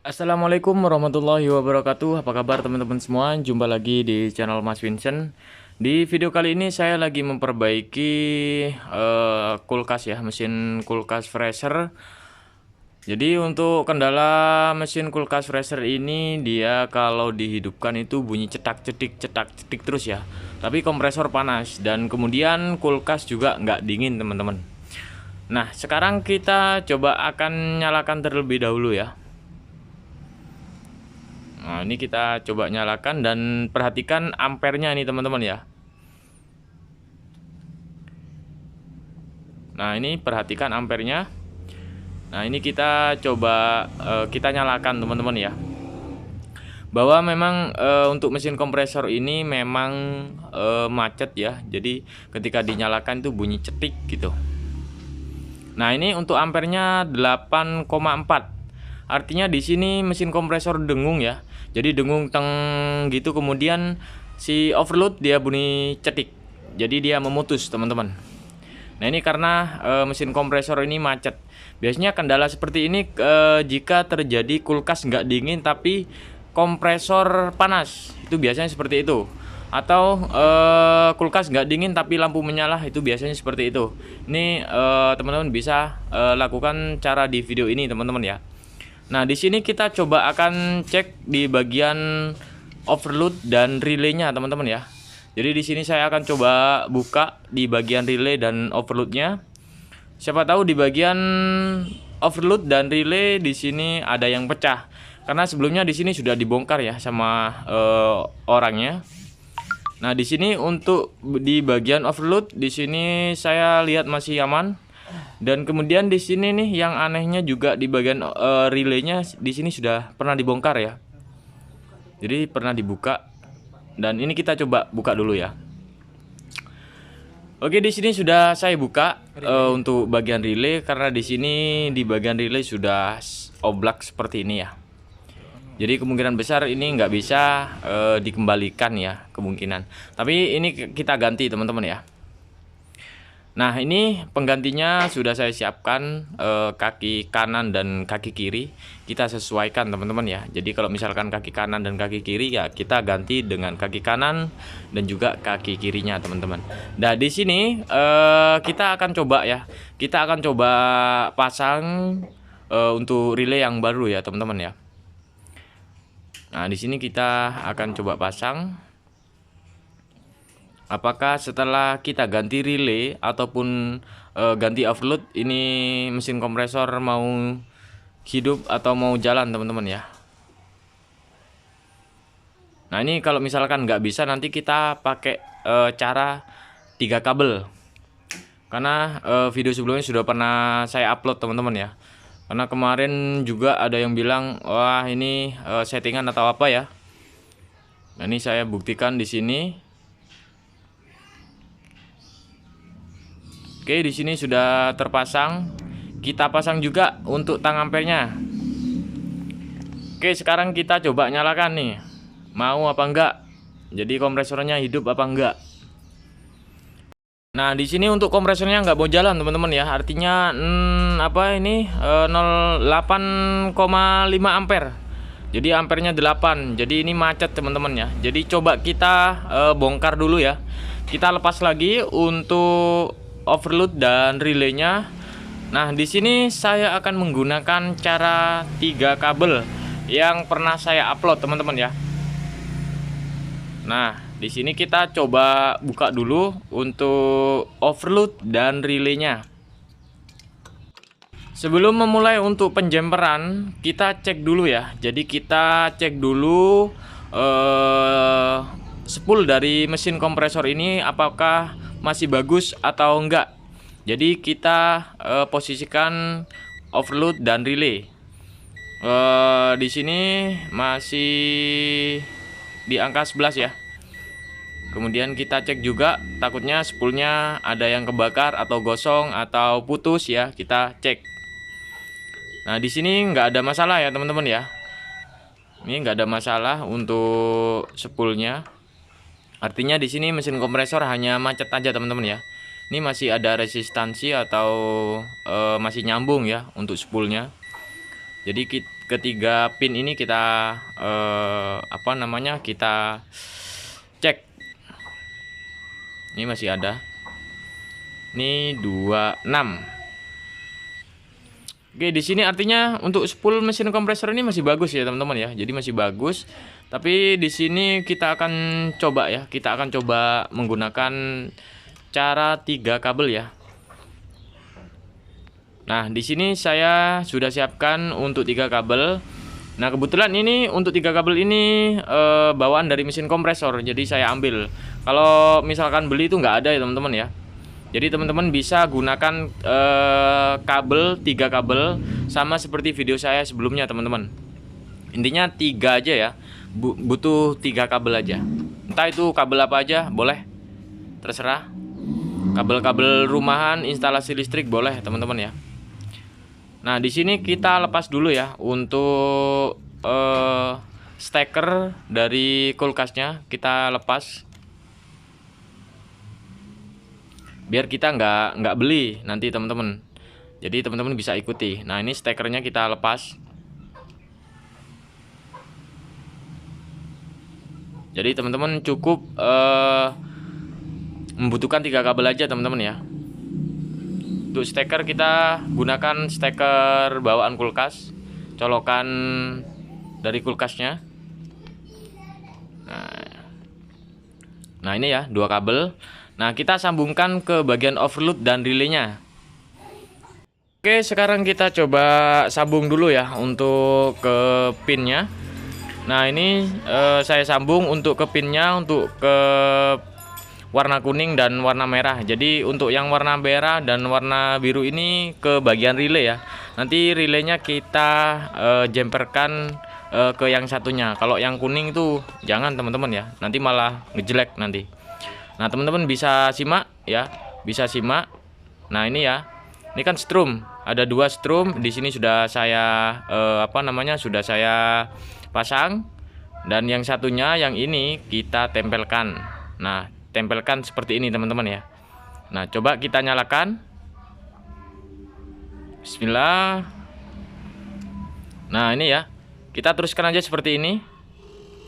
Assalamualaikum warahmatullahi wabarakatuh. Apa kabar teman-teman semua? Jumpa lagi di channel Mas Vincent. Di video kali ini saya lagi memperbaiki kulkas ya, mesin kulkas freezer. Jadi untuk kendala mesin kulkas freezer ini, dia kalau dihidupkan itu bunyi cetak cetik terus ya. Tapi kompresor panas dan kemudian kulkas juga nggak dingin teman-teman. Nah sekarang kita coba akan nyalakan terlebih dahulu ya. Nah, ini kita coba nyalakan dan perhatikan ampernya ini teman-teman ya. Nah, ini perhatikan ampernya. Nah, ini kita coba kita nyalakan teman-teman ya. Bahwa memang untuk mesin kompresor ini memang macet ya. Jadi ketika dinyalakan itu bunyi cetik gitu. Nah, ini untuk ampernya 8,4. Artinya di sini mesin kompresor dengung ya. Jadi dengung teng gitu, kemudian si overload dia bunyi cetik. Jadi dia memutus, teman-teman. Nah, ini karena mesin kompresor ini macet. Biasanya kendala seperti ini jika terjadi kulkas nggak dingin tapi kompresor panas. Itu biasanya seperti itu. Atau kulkas nggak dingin tapi lampu menyala, itu biasanya seperti itu. Ini teman-teman bisa lakukan cara di video ini teman-teman ya. Nah, di sini kita coba akan cek di bagian overload dan relaynya, teman-teman ya. Jadi di sini saya akan coba buka di bagian relay dan overloadnya. Siapa tahu di bagian overload dan relay di sini ada yang pecah. Karena sebelumnya di sini sudah dibongkar ya sama orangnya. Nah, di sini untuk di bagian overload di sini saya lihat masih aman. Dan kemudian di sini nih yang anehnya juga di bagian relaynya di sini sudah pernah dibongkar ya. Jadi pernah dibuka dan ini kita coba buka dulu ya. Oke, di sini sudah saya buka untuk bagian relay karena di sini di bagian relay sudah oblak seperti ini ya. Jadi kemungkinan besar ini nggak bisa dikembalikan ya kemungkinan. Tapi ini kita ganti teman-teman ya. Nah, ini penggantinya sudah saya siapkan kaki kanan dan kaki kiri. Kita sesuaikan teman-teman ya. Jadi kalau misalkan kaki kanan dan kaki kiri ya kita ganti dengan kaki kanan dan juga kaki kirinya teman-teman. Nah, di sini kita akan coba ya. Kita akan coba pasang untuk relay yang baru ya teman-teman ya. Nah, di sini kita akan coba pasang. Apakah setelah kita ganti relay ataupun ganti overload ini mesin kompresor mau hidup atau mau jalan teman-teman ya. Nah, ini kalau misalkan nggak bisa nanti kita pakai cara 3 kabel. Karena video sebelumnya sudah pernah saya upload teman-teman ya. Karena kemarin juga ada yang bilang wah ini settingan atau apa ya. Nah, ini saya buktikan di sini. Oke, di sini sudah terpasang. Kita pasang juga untuk tang ampernya. Oke, sekarang kita coba nyalakan nih. Mau apa enggak? Jadi kompresornya hidup apa enggak? Nah, di sini untuk kompresornya nggak mau jalan, teman-teman ya. Artinya apa ini 08,5 ampere. Jadi ampernya 8. Jadi ini macet, teman-teman ya. Jadi coba kita bongkar dulu ya. Kita lepas lagi untuk overload dan relaynya. Nah, di sini saya akan menggunakan cara 3 kabel yang pernah saya upload teman-teman ya. Nah, di sini kita coba buka dulu untuk overload dan relaynya. Sebelum memulai untuk penjemperan, kita cek dulu ya. Jadi kita cek dulu spool dari mesin kompresor ini apakah masih bagus atau enggak. Jadi kita posisikan overload dan relay. Di sini masih di angka 11 ya. Kemudian kita cek juga, takutnya spoolnya ada yang kebakar atau gosong atau putus ya, kita cek. Nah, di sini nggak ada masalah ya teman-teman ya. Ini nggak ada masalah untuk spoolnya. Artinya di sini mesin kompresor hanya macet aja teman-teman ya. Ini masih ada resistansi atau masih nyambung ya untuk spoolnya. Jadi ketiga pin ini kita kita cek. Ini masih ada. Ini 26. Oke, di sini artinya untuk spool mesin kompresor ini masih bagus ya teman-teman ya. Jadi masih bagus. Tapi di sini kita akan coba ya. Kita akan coba menggunakan cara 3 kabel ya. Nah, di sini saya sudah siapkan untuk 3 kabel. Nah, kebetulan ini untuk 3 kabel ini bawaan dari mesin kompresor. Jadi saya ambil. Kalau misalkan beli itu nggak ada ya teman-teman ya. Jadi teman-teman bisa gunakan kabel 3 kabel sama seperti video saya sebelumnya teman-teman. Intinya 3 aja ya. Butuh 3 kabel aja. Entah itu kabel apa aja boleh. Terserah. Kabel-kabel rumahan, instalasi listrik boleh teman-teman ya. Nah, di sini kita lepas dulu ya untuk steker dari kulkasnya kita lepas. Biar kita nggak beli nanti teman-teman. Jadi teman-teman bisa ikuti. Nah, ini stekernya kita lepas. Jadi teman-teman cukup membutuhkan 3 kabel aja teman-teman ya. Untuk steker kita gunakan steker bawaan kulkas, colokan dari kulkasnya. Nah ini ya 2 kabel. Nah, kita sambungkan ke bagian overload dan relaynya. Oke, sekarang kita coba sambung dulu ya untuk ke pinnya. Nah, ini saya sambung untuk ke pinnya untuk ke warna kuning dan warna merah. Jadi untuk yang warna merah dan warna biru ini ke bagian relay ya. Nanti relaynya kita jemperkan ke yang satunya. Kalau yang kuning itu jangan teman-teman ya. Nanti malah ngejelek nanti. Nah, teman-teman bisa simak ya, bisa simak. Nah, ini ya. Ini kan strum, ada 2 strum. Di sini sudah saya sudah saya pasang dan yang satunya yang ini kita tempelkan. Nah, tempelkan seperti ini teman-teman ya. Nah, coba kita nyalakan. Bismillah. Nah, ini ya. Kita teruskan aja seperti ini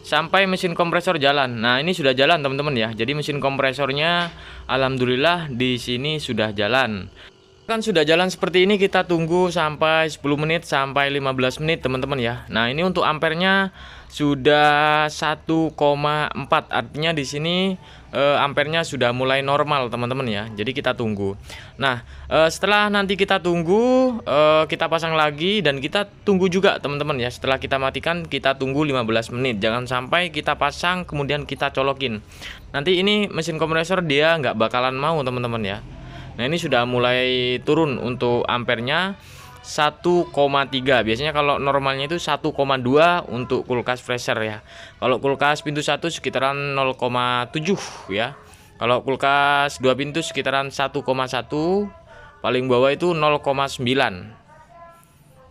sampai mesin kompresor jalan. Nah, ini sudah jalan teman-teman ya. Jadi mesin kompresornya alhamdulillah di sini sudah jalan. Kan sudah jalan seperti ini, kita tunggu sampai 10 menit sampai 15 menit teman-teman ya. Nah, ini untuk ampernya sudah 1,4. Artinya di sini ampernya sudah mulai normal teman-teman ya. Jadi kita tunggu. Nah, setelah nanti kita tunggu, kita pasang lagi dan kita tunggu juga teman-teman ya. Setelah kita matikan, kita tunggu 15 menit. Jangan sampai kita pasang kemudian kita colokin. Nanti ini mesin kompresor dia nggak bakalan mau teman-teman ya. Nah, ini sudah mulai turun untuk ampernya 1,3. Biasanya kalau normalnya itu 1,2 untuk kulkas freezer ya. Kalau kulkas pintu 1 sekitaran 0,7 ya. Kalau kulkas 2 pintu sekitaran 1,1. Paling bawah itu 0,9.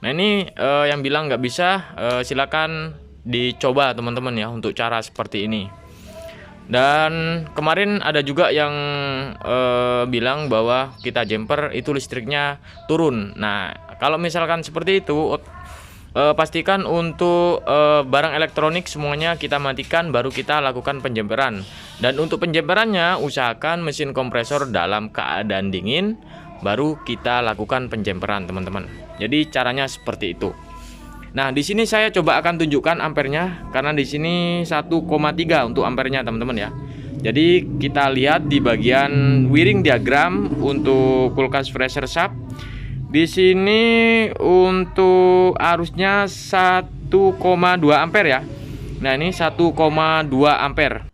Nah, ini yang bilang nggak bisa, silakan dicoba teman-teman ya untuk cara seperti ini. Dan kemarin ada juga yang bilang bahwa kita jumper itu listriknya turun. Nah, kalau misalkan seperti itu, pastikan untuk barang elektronik semuanya kita matikan baru kita lakukan penjemperan. Dan untuk penjemperannya usahakan mesin kompresor dalam keadaan dingin baru kita lakukan penjemperan teman-teman. Jadi caranya seperti itu. Nah, di sini saya coba akan tunjukkan ampernya karena di sini 1,3 untuk ampernya teman-teman ya. Jadi kita lihat di bagian wiring diagram untuk kulkas freezer shaft. Di sini untuk arusnya 1,2 ampere ya. Nah, ini 1,2 ampere.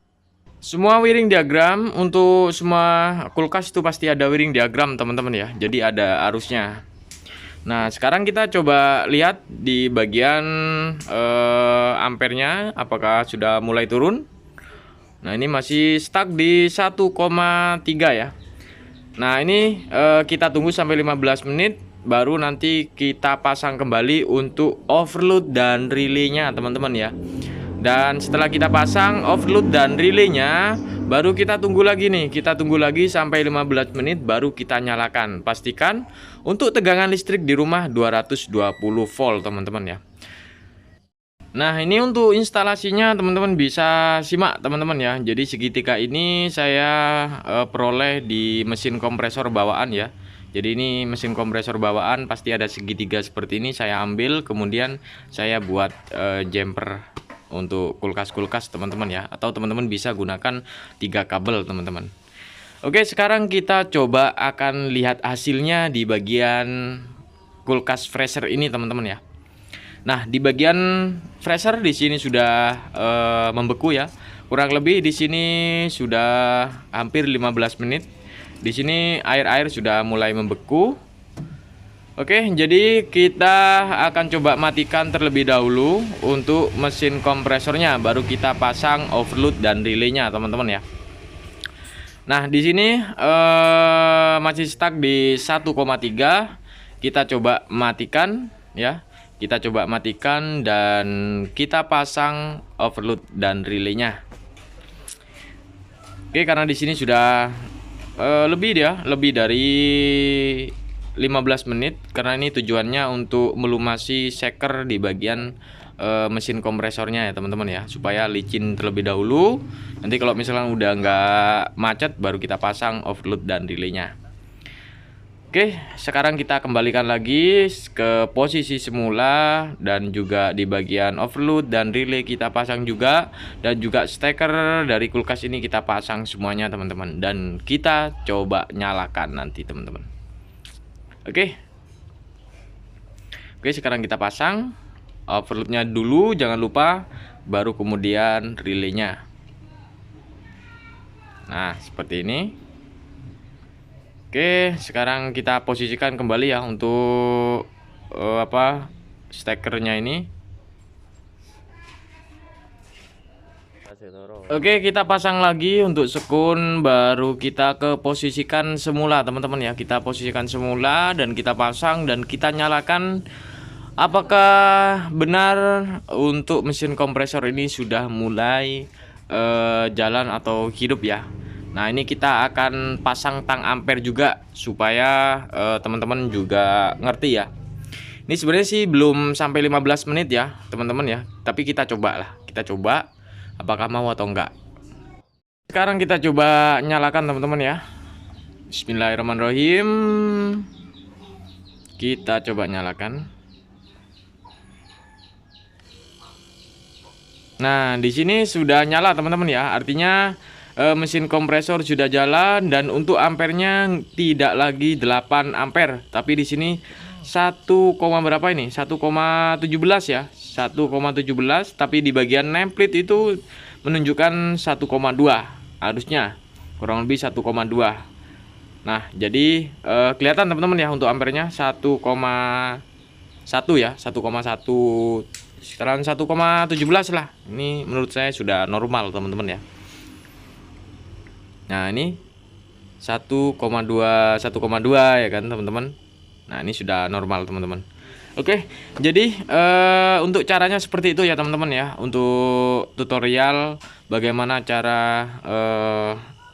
Semua wiring diagram untuk semua kulkas itu pasti ada wiring diagram teman-teman ya. Jadi ada arusnya. Nah, sekarang kita coba lihat di bagian ampernya apakah sudah mulai turun. Nah, ini masih stuck di 1,3 ya. Nah, ini kita tunggu sampai 15 menit baru nanti kita pasang kembali untuk overload dan relaynya teman-teman ya. Dan setelah kita pasang overload dan relaynya, baru kita tunggu lagi nih. Kita tunggu lagi sampai 15 menit baru kita nyalakan. Pastikan untuk tegangan listrik di rumah 220 volt teman-teman ya. Nah, ini untuk instalasinya teman-teman bisa simak teman-teman ya. Jadi segitiga ini saya peroleh di mesin kompresor bawaan ya. Jadi ini mesin kompresor bawaan, pasti ada segitiga seperti ini, saya ambil kemudian saya buat jumper untuk kulkas-kulkas teman-teman ya. Atau teman-teman bisa gunakan 3 kabel teman-teman. Oke, sekarang kita coba akan lihat hasilnya di bagian kulkas freezer ini teman-teman ya. Nah, di bagian freezer di sini sudah membeku ya. Kurang lebih di sini sudah hampir 15 menit. Di sini air-air sudah mulai membeku. Oke, jadi kita akan coba matikan terlebih dahulu untuk mesin kompresornya, baru kita pasang overload dan relaynya, teman-teman ya. Nah, di sini masih stuck di 1,3. Kita coba matikan ya. Kita coba matikan dan kita pasang overload dan relaynya. Oke, karena di sini sudah lebih dari 15 menit, karena ini tujuannya untuk melumasi shaker di bagian mesin kompresornya ya teman-teman ya, supaya licin terlebih dahulu. Nanti kalau misalnya udah nggak macet baru kita pasang overload dan relaynya. Oke, sekarang kita kembalikan lagi ke posisi semula, dan juga di bagian overload dan relay kita pasang juga, dan juga steker dari kulkas ini kita pasang semuanya teman-teman, dan kita coba nyalakan nanti teman-teman. Oke, sekarang kita pasang overloadnya dulu, jangan lupa, baru kemudian relaynya. Nah, seperti ini. Oke, sekarang kita posisikan kembali ya untuk stekernya ini. Oke, kita pasang lagi untuk sekun, baru kita ke posisikan semula teman-teman ya. Kita posisikan semula dan kita pasang dan kita nyalakan. Apakah benar untuk mesin kompresor ini sudah mulai jalan atau hidup ya? Nah, ini kita akan pasang tang ampere juga supaya teman-teman juga ngerti ya. Ini sebenarnya sih belum sampai 15 menit ya teman-teman ya, tapi kita coba lah, kita coba apakah mau atau enggak. Sekarang kita coba nyalakan teman-teman ya. Bismillahirrahmanirrahim. Kita coba nyalakan. Nah, di sini sudah nyala teman-teman ya, artinya mesin kompresor sudah jalan, dan untuk ampernya tidak lagi 8 ampere, tapi di sini 1, berapa ini? 1,17 ya. 1,17, tapi di bagian nameplate itu menunjukkan 1,2. Harusnya kurang lebih 1,2. Nah, jadi kelihatan teman-teman ya untuk ampernya 1,1 ya, 1,1, sekarang 1,17 lah. Ini menurut saya sudah normal teman-teman ya. Nah, ini 1,2 ya kan teman-teman. Nah, ini sudah normal teman-teman. Oke, jadi untuk caranya seperti itu ya teman-teman ya. Untuk tutorial bagaimana cara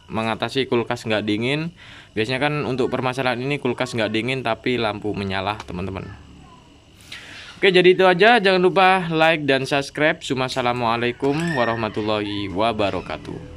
mengatasi kulkas nggak dingin. Biasanya kan untuk permasalahan ini kulkas nggak dingin tapi lampu menyala teman-teman. Oke, jadi itu aja. Jangan lupa like dan subscribe. Assalamualaikum warahmatullahi wabarakatuh.